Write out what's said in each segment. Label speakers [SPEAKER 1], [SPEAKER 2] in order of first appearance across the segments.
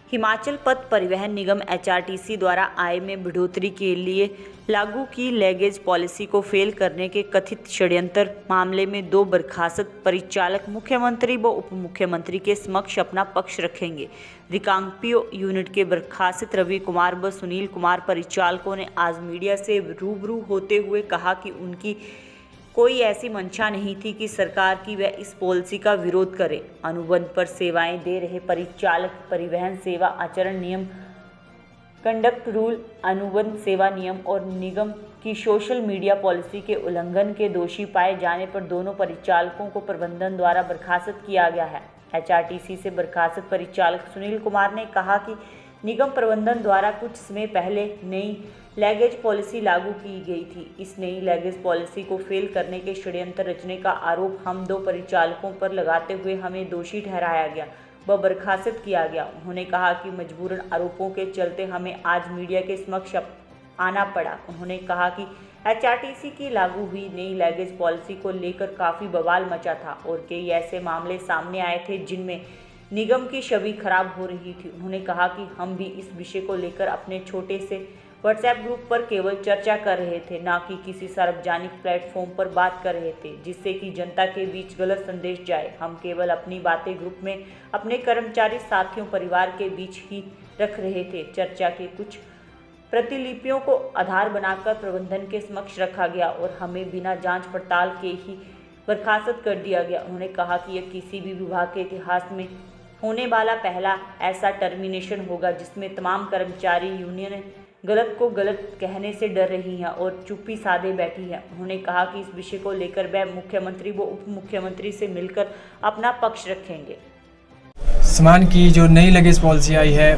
[SPEAKER 1] हिमाचल पथ परिवहन निगम एचआरटीसी द्वारा आय में बढ़ोतरी के लिए लागू की लैगेज पॉलिसी को फेल करने के कथित षड्यंत्र मामले में 2 बर्खास्त परिचालक मुख्यमंत्री व उप मुख्यमंत्री के समक्ष अपना पक्ष रखेंगे। रिकांगपिओ यूनिट के बर्खास्त रवि कुमार व सुनील कुमार परिचालकों ने आज मीडिया से रूबरू होते हुए कहा कि उनकी कोई ऐसी मंशा नहीं थी कि सरकार की वह इस पॉलिसी का विरोध करे। अनुबंध पर सेवाएं दे रहे परिचालक परिवहन सेवा आचरण नियम, कंडक्ट रूल, अनुबंध सेवा नियम और निगम की सोशल मीडिया पॉलिसी के उल्लंघन के दोषी पाए जाने पर दोनों परिचालकों को प्रबंधन द्वारा बर्खास्त किया गया है। एचआरटीसी से बर्खास्त परिचालक सुनील कुमार ने कहा कि निगम प्रबंधन द्वारा कुछ समय पहले नई लैगेज पॉलिसी लागू की गई थी। इस नई लैगेज पॉलिसी को फेल करने के षड्यंत्र रचने का आरोप हम 2 परिचालकों पर लगाते हुए हमें दोषी ठहराया गया व बर्खास्त किया गया। उन्होंने कहा कि मजबूरन आरोपों के चलते हमें आज मीडिया के समक्ष आना पड़ा। उन्होंने कहा कि एचआरटीसी की लागू हुई नई लैगेज पॉलिसी को लेकर काफ़ी बवाल मचा था और कई ऐसे मामले सामने आए थे जिनमें निगम की छवि खराब हो रही थी। उन्होंने कहा कि हम भी इस विषय को लेकर अपने छोटे से व्हाट्सएप ग्रुप पर केवल चर्चा कर रहे थे, ना कि किसी सार्वजनिक प्लेटफॉर्म पर बात कर रहे थे जिससे कि जनता के बीच गलत संदेश जाए। हम केवल अपनी बातें ग्रुप में अपने कर्मचारी साथियों परिवार के बीच ही रख रहे थे। चर्चा के कुछ प्रतिलिपियों को आधार बनाकर प्रबंधन के समक्ष रखा गया और हमें बिना जांच पड़ताल के ही बर्खास्त कर दिया गया। उन्होंने कहा कि यह किसी भी विभाग के इतिहास में होने वाला पहला ऐसा टर्मिनेशन होगा जिसमें तमाम कर्मचारी यूनियन गलत को गलत कहने से डर रही हैं और चुप्पी साधे बैठी है। उन्होंने कहा कि इस विषय को लेकर वह मुख्यमंत्री व उप मुख्यमंत्री से मिलकर अपना पक्ष रखेंगे।
[SPEAKER 2] समान की जो नई लगेज पॉलिसी आई है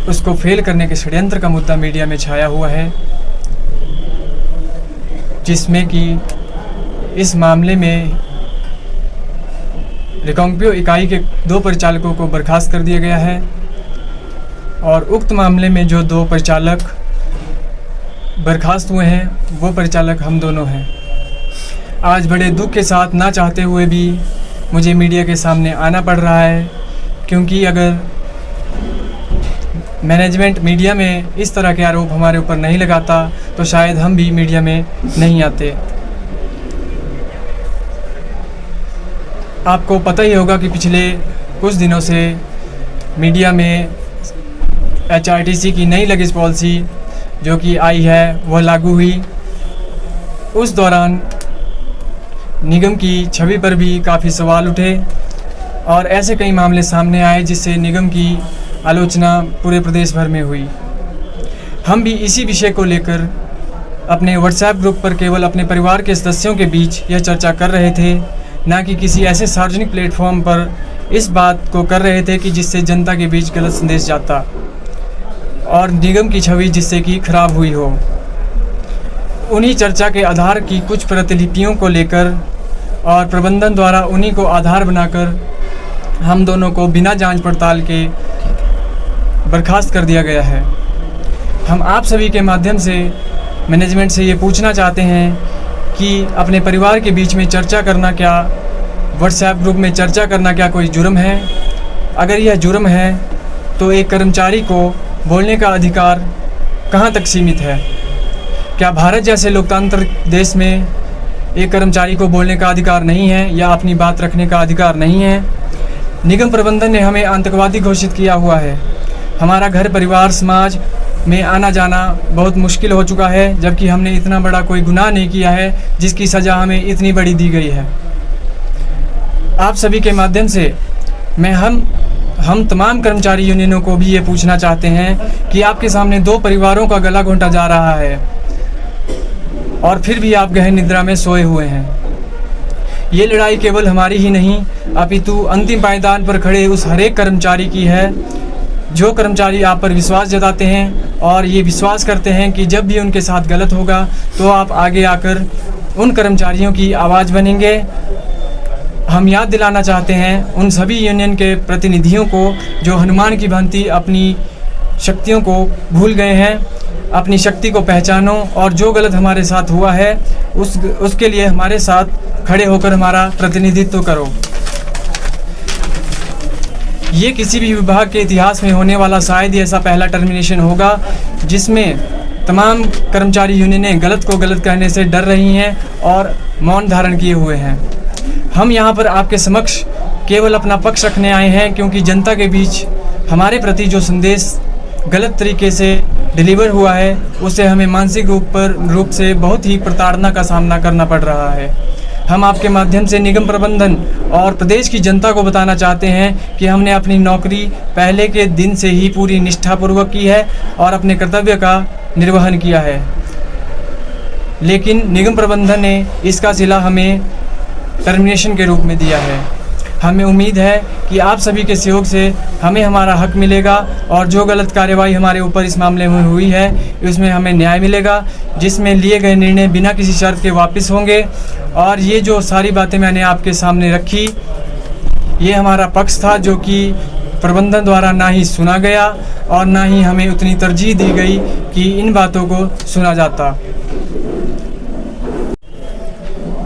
[SPEAKER 2] उसको फेल करने के षड्यंत्र का मुद्दा मीडिया में छाया हुआ है, जिसमें कि इस मामले में रिकांगपिओ इकाई के 2 परिचालकों को बर्खास्त कर दिया गया है और उक्त मामले में जो 2 परिचालक बर्खास्त हुए हैं वो परिचालक हम दोनों हैं। आज बड़े दुख के साथ, ना चाहते हुए भी मुझे मीडिया के सामने आना पड़ रहा है, क्योंकि अगर मैनेजमेंट मीडिया में इस तरह के आरोप हमारे ऊपर नहीं लगाता तो शायद हम भी मीडिया में नहीं आते। आपको पता ही होगा कि पिछले कुछ दिनों से मीडिया में एचआरटीसी की नई लगेज पॉलिसी जो कि आई है वह लागू हुई। उस दौरान निगम की छवि पर भी काफ़ी सवाल उठे और ऐसे कई मामले सामने आए जिससे निगम की आलोचना पूरे प्रदेश भर में हुई। हम भी इसी विषय को लेकर अपने व्हाट्सएप ग्रुप पर केवल अपने परिवार के सदस्यों के बीच यह चर्चा कर रहे थे, ना कि किसी ऐसे सार्वजनिक प्लेटफॉर्म पर इस बात को कर रहे थे कि जिससे जनता के बीच गलत संदेश जाता और निगम की छवि जिससे कि खराब हुई हो। उन्हीं चर्चा के आधार की कुछ प्रतिलिपियों को लेकर और प्रबंधन द्वारा उन्हीं को आधार बनाकर हम दोनों को बिना जांच पड़ताल के बर्खास्त कर दिया गया है। हम आप सभी के माध्यम से मैनेजमेंट से ये पूछना चाहते हैं कि अपने परिवार के बीच में चर्चा करना क्या, व्हाट्सएप ग्रुप में चर्चा करना क्या कोई जुर्म है? अगर यह जुर्म है तो एक कर्मचारी को बोलने का अधिकार कहाँ तक सीमित है? क्या भारत जैसे लोकतांत्रिक देश में एक कर्मचारी को बोलने का अधिकार नहीं है या अपनी बात रखने का अधिकार नहीं है? निगम प्रबंधन ने हमें आतंकवादी घोषित किया हुआ है। हमारा घर परिवार समाज में आना जाना बहुत मुश्किल हो चुका है, जबकि हमने इतना बड़ा कोई गुनाह नहीं किया है जिसकी सज़ा हमें इतनी बड़ी दी गई है। आप सभी के माध्यम से मैं हम तमाम कर्मचारी यूनियनों को भी ये पूछना चाहते हैं कि आपके सामने 2 परिवारों का गला घोंटा जा रहा है और फिर भी आप गहन निद्रा में सोए हुए हैं। ये लड़ाई केवल हमारी ही नहीं अपितु अंतिम पायदान पर खड़े उस हरेक कर्मचारी की है जो कर्मचारी आप पर विश्वास जताते हैं और ये विश्वास करते हैं कि जब भी उनके साथ गलत होगा तो आप आगे आकर उन कर्मचारियों की आवाज़ बनेंगे। हम याद दिलाना चाहते हैं उन सभी यूनियन के प्रतिनिधियों को जो हनुमान की भांति अपनी शक्तियों को भूल गए हैं, अपनी शक्ति को पहचानो और जो गलत हमारे साथ हुआ है उसके लिए हमारे साथ खड़े होकर हमारा प्रतिनिधित्व करो। ये किसी भी विभाग के इतिहास में होने वाला शायद ही ऐसा पहला टर्मिनेशन होगा जिसमें तमाम कर्मचारी यूनियनें गलत को गलत कहने से डर रही हैं और मौन धारण किए हुए हैं। हम यहाँ पर आपके समक्ष केवल अपना पक्ष रखने आए हैं, क्योंकि जनता के बीच हमारे प्रति जो संदेश गलत तरीके से डिलीवर हुआ है उससे हमें मानसिक रूप से बहुत ही प्रताड़ना का सामना करना पड़ रहा है। हम आपके माध्यम से निगम प्रबंधन और प्रदेश की जनता को बताना चाहते हैं कि हमने अपनी नौकरी पहले के दिन से ही पूरी निष्ठापूर्वक की है और अपने कर्तव्य का निर्वहन किया है, लेकिन निगम प्रबंधन ने इसका सिला हमें टर्मिनेशन के रूप में दिया है। हमें उम्मीद है कि आप सभी के सहयोग से हमें हमारा हक मिलेगा और जो गलत कार्रवाई हमारे ऊपर इस मामले में हुई है उसमें हमें न्याय मिलेगा, जिसमें लिए गए निर्णय बिना किसी शर्त के वापस होंगे। और ये जो सारी बातें मैंने आपके सामने रखी, ये हमारा पक्ष था जो कि प्रबंधन द्वारा ना ही सुना गया और ना ही हमें उतनी तरजीह दी गई कि इन बातों को सुना जाता।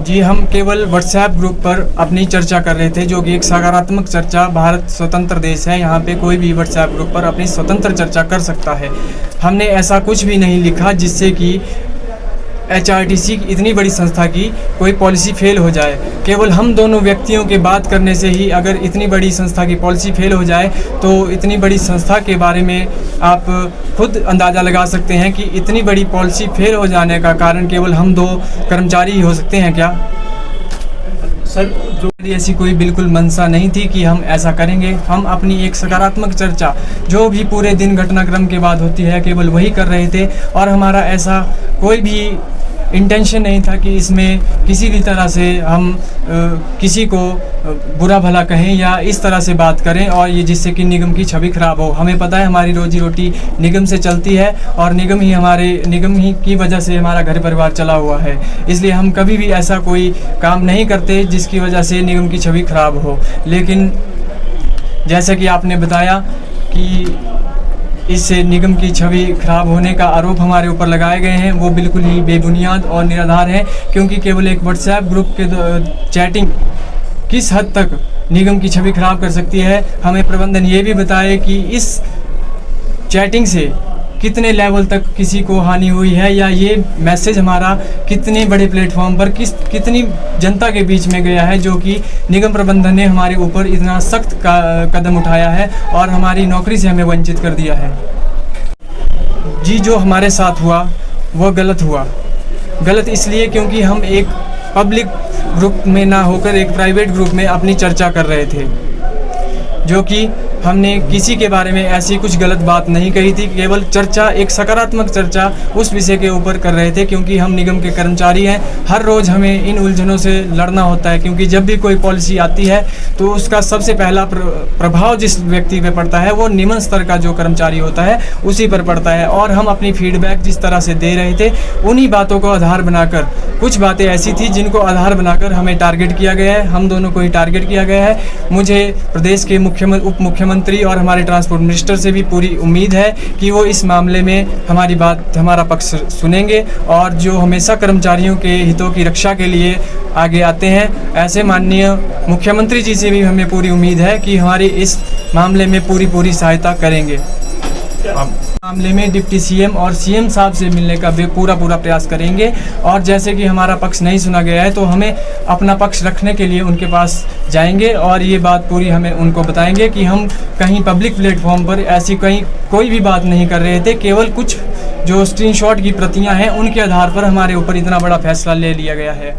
[SPEAKER 2] जी, हम केवल व्हाट्सएप ग्रुप पर अपनी चर्चा कर रहे थे, जो कि एक सकारात्मक चर्चा, भारत स्वतंत्र देश है, यहाँ पे कोई भी व्हाट्सएप ग्रुप पर अपनी स्वतंत्र चर्चा कर सकता है। हमने ऐसा कुछ भी नहीं लिखा जिससे कि HRTC इतनी बड़ी संस्था की कोई पॉलिसी फेल हो जाए। केवल हम दोनों व्यक्तियों के बात करने से ही अगर इतनी बड़ी संस्था की पॉलिसी फेल हो जाए तो इतनी बड़ी संस्था के बारे में आप खुद अंदाज़ा लगा सकते हैं कि इतनी बड़ी पॉलिसी फेल हो जाने का कारण केवल हम दो कर्मचारी ही हो सकते हैं क्या? सर, जो ऐसी कोई बिल्कुल मंशा नहीं थी कि हम ऐसा करेंगे। हम अपनी एक सकारात्मक चर्चा जो भी पूरे दिन घटनाक्रम के बाद होती है केवल वही कर रहे थे और हमारा ऐसा कोई भी इंटेंशन नहीं था कि इसमें किसी भी तरह से हम किसी को बुरा भला कहें या इस तरह से बात करें और ये जिससे कि निगम की छवि खराब हो। हमें पता है हमारी रोजी रोटी निगम से चलती है और निगम ही की वजह से हमारा घर परिवार चला हुआ है, इसलिए हम कभी भी ऐसा कोई काम नहीं करते जिसकी वजह से निगम की छवि खराब हो। लेकिन जैसा कि आपने बताया कि इससे निगम की छवि खराब होने का आरोप हमारे ऊपर लगाए गए हैं, वो बिल्कुल ही बेबुनियाद और निराधार हैं, क्योंकि केवल एक व्हाट्सएप ग्रुप के चैटिंग किस हद तक निगम की छवि खराब कर सकती है। हमें प्रबंधन ये भी बताए कि इस चैटिंग से कितने लेवल तक किसी को हानि हुई है या ये मैसेज हमारा कितने बड़े प्लेटफॉर्म पर कितनी जनता के बीच में गया है, जो कि निगम प्रबंधन ने हमारे ऊपर इतना सख्त कदम उठाया है और हमारी नौकरी से हमें वंचित कर दिया है। जी, जो हमारे साथ हुआ वो गलत हुआ। गलत इसलिए क्योंकि हम एक पब्लिक ग्रुप में ना होकर एक प्राइवेट ग्रुप में अपनी चर्चा कर रहे थे, जो कि हमने किसी के बारे में ऐसी कुछ गलत बात नहीं कही थी। केवल चर्चा, एक सकारात्मक चर्चा उस विषय के ऊपर कर रहे थे, क्योंकि हम निगम के कर्मचारी हैं। हर रोज़ हमें इन उलझनों से लड़ना होता है, क्योंकि जब भी कोई पॉलिसी आती है तो उसका सबसे पहला प्रभाव जिस व्यक्ति पे पड़ता है वो निम्न स्तर का जो कर्मचारी होता है उसी पर पड़ता है। और हम अपनी फीडबैक जिस तरह से दे रहे थे उन्हीं बातों को आधार बनाकर, कुछ बातें ऐसी थी जिनको आधार बनाकर हमें टारगेट किया गया है, हम दोनों को ही टारगेट किया गया है। मुझे प्रदेश के उप मुख्यमंत्री और हमारे ट्रांसपोर्ट मिनिस्टर से भी पूरी उम्मीद है कि वो इस मामले में हमारी बात, हमारा पक्ष सुनेंगे और जो हमेशा कर्मचारियों के हितों की रक्षा के लिए आगे आते हैं, ऐसे माननीय मुख्यमंत्री जी से भी हमें पूरी उम्मीद है कि हमारी इस मामले में पूरी सहायता करेंगे। मामले में डिप्टी सीएम और सीएम साहब से मिलने का पूरा प्रयास करेंगे और जैसे कि हमारा पक्ष नहीं सुना गया है तो हमें अपना पक्ष रखने के लिए उनके पास जाएंगे और ये बात पूरी हमें उनको बताएंगे कि हम कहीं पब्लिक प्लेटफॉर्म पर ऐसी कोई भी बात नहीं कर रहे थे। केवल कुछ जो स्क्रीनशॉट की प्रतियां हैं उनके आधार पर हमारे ऊपर इतना बड़ा फैसला ले लिया गया है।